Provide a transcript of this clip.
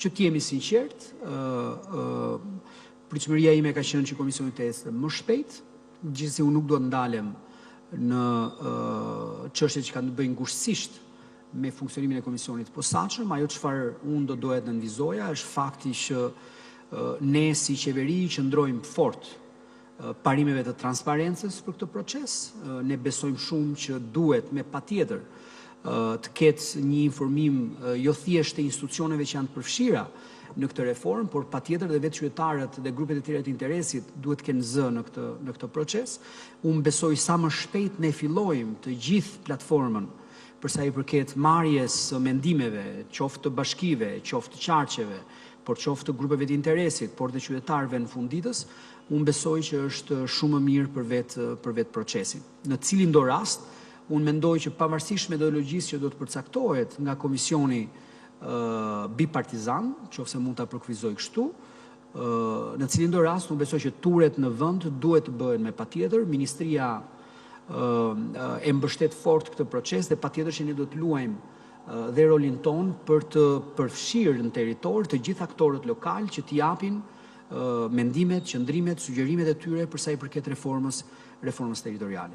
që t'jemi sinqert, pritshmëria ime ka qenë që komisioni të ecë më shpejt, gjithsesi unë nuk do të ndalem në çështjet që kanë të bëjnë ngushësisht me funksionimin e komisionit të posaçëm. Ajo çfarë unë do doja të nënvizoja është fakti që ne si qeveri qëndrojmë fort parimeve të transparencës për këtë proces. Ne besojmë shumë që duhet me patjetër të ketë një informim jo thjesht të institucioneve që janë të përfshira në këtë reformë, por patjetër dhe vetë qytetarët dhe grupet e tjera të interesit duhet të kenë zë në këtë proces. Unë besoj sa më shpejt ne fillojmë të gjithë platformën përsa i përket marrjes së mendimeve, qoftë të bashkive, qoftë të qarqeve, por qoftë të grupeve të interesit, por të qytetarëve në fund ditës, unë besoj që është shumë më mirë për vetë procesin. Në cilin do rast, unë mendoj që pavarësisht metodologjisë që do të përcaktohet nga komisioni bipartizan, qofse mund ta përkufizoj kështu, në cilin do rast, unë besoj që turet në vend duhet të bëhen me patjetër, ministria e mbështet fort këtë proces dhe patjetër që ne do të luajmë dhe rolin ton për të përfshirë në territor të gjithë aktorët lokal që t'i japin mendimet, qëndrimet, sugjerimet e tyre përsa i përket reformës territoriale.